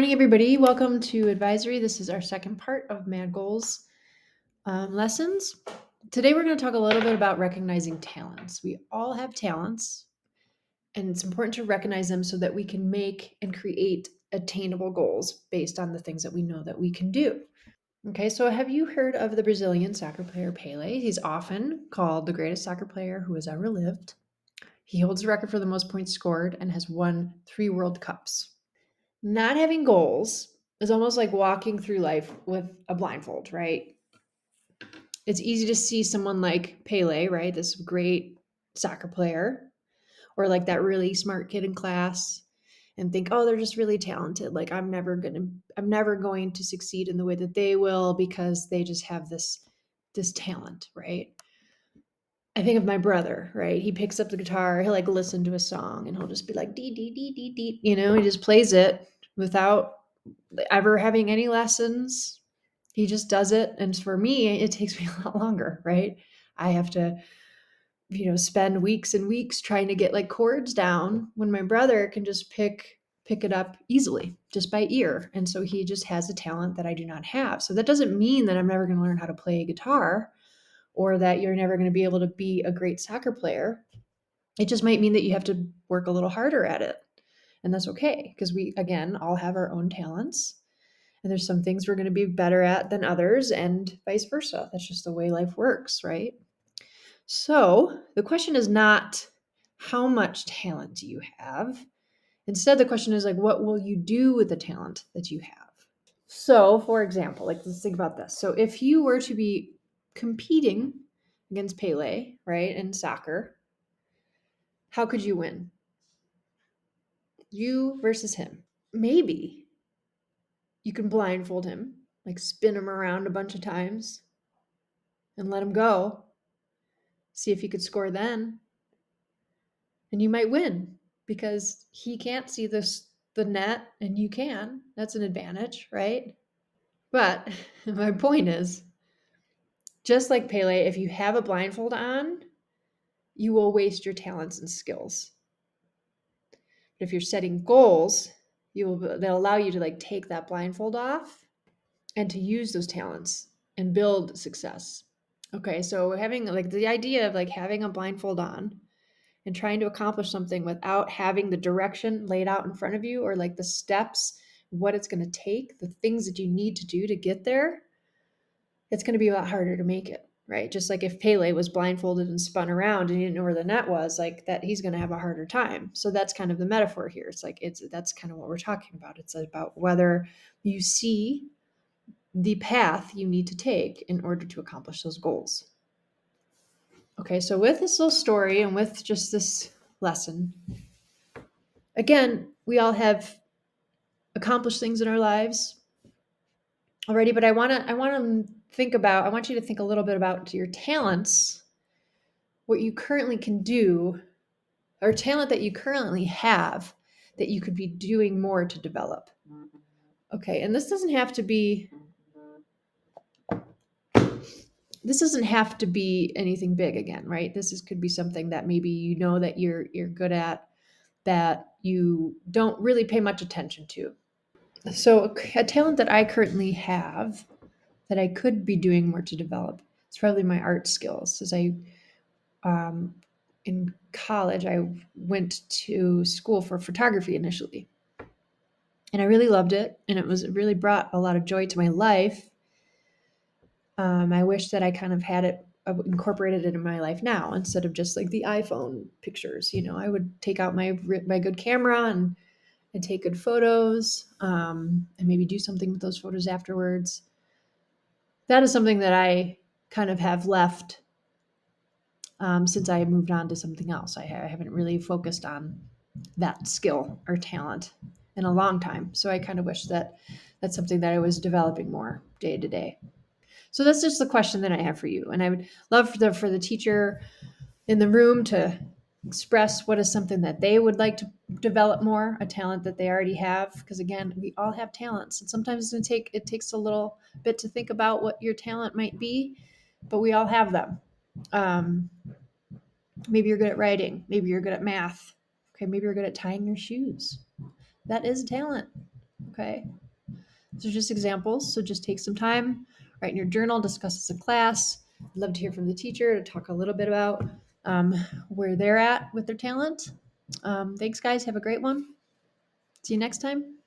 Morning, everybody. Welcome to Advisory. This is our second part of Mad Goals lessons. Today, we're going to talk a little bit about recognizing talents. We all have talents, and it's important to recognize them so that we can make and create attainable goals based on the things that we know that we can do. Okay, so have you heard of the Brazilian soccer player Pele? He's often called the greatest soccer player who has ever lived. He holds the record for the most points scored and has won 3 World Cups. Not having goals is almost like walking through life with a blindfold, right? It's easy to see someone like Pele, right? This great soccer player, or like that really smart kid in class and think, "Oh, they're just really talented. Like I'm never going to succeed in the way that they will because they just have this talent," right? I think of my brother, right? He picks up the guitar, he'll like listen to a song and he'll just be like dee dee dee dee dee, he just plays it without ever having any lessons. He just does it. And for me, it takes me a lot longer, right? I have to, spend weeks and weeks trying to get like chords down when my brother can just pick it up easily just by ear. And so he just has a talent that I do not have. So that doesn't mean that I'm never going to learn how to play guitar or that you're never going to be able to be a great soccer player. It just might mean that you have to work a little harder at it. And that's okay because we, again, all have our own talents. And there's some things we're going to be better at than others, and vice versa. That's just the way life works, right? So the question is not how much talent do you have? Instead, the question is like, what will you do with the talent that you have? So, for example, like let's think about this. So, if you were to be competing against Pele, right, in soccer, how could you win? You versus him. Maybe you can blindfold him, like spin him around a bunch of times and let him go. See if he could score then. And you might win because he can't see the net and you can. That's an advantage, right? But my point is, just like Pele, if you have a blindfold on, you will waste your talents and skills. But if you're setting goals, they'll allow you to like take that blindfold off and to use those talents and build success. Okay, so having like the idea of like having a blindfold on and trying to accomplish something without having the direction laid out in front of you or like the steps, what it's going to take, the things that you need to do to get there, it's going to be a lot harder to make it, right? Just like if Pele was blindfolded and spun around and he didn't know where the net was, like that he's going to have a harder time. So that's kind of the metaphor here. It's like that's kind of what we're talking about. It's about whether you see the path you need to take in order to accomplish those goals. Okay, so with this little story and with just this lesson, again, we all have accomplished things in our lives already, but I want you to think a little bit about your talents, what you currently can do, or talent that you currently have that you could be doing more to develop. Okay, and this doesn't have to be anything big again, right? Could be something that maybe you know that you're good at that you don't really pay much attention to. So a talent that I currently have that I could be doing more to develop is probably my art skills. As um, in college, I went to school for photography initially, and I really loved it, and it really brought a lot of joy to my life. I wish that I kind of had it incorporated it in my life now instead of just like the iPhone pictures. I would take out my good camera and take good photos, and maybe do something with those photos afterwards. That is something that I kind of have left since I moved on to something else. I haven't really focused on that skill or talent in a long time. So I kind of wish that that's something that I was developing more day to day. So that's just the question that I have for you. And I would love for the teacher in the room to express what is something that they would like to develop more, a talent that they already have. Because again, we all have talents, and sometimes it takes a little bit to think about what your talent might be, but we all have them. Um, Maybe you're good at writing. Maybe you're good at math. Okay, maybe you're good at tying your shoes. That is talent. Okay. These are just examples. So just take some time, write in your journal, discuss as a class. I'd love to hear from the teacher to talk a little bit about where they're at with their talent. Thanks, guys. Have a great one. See you next time.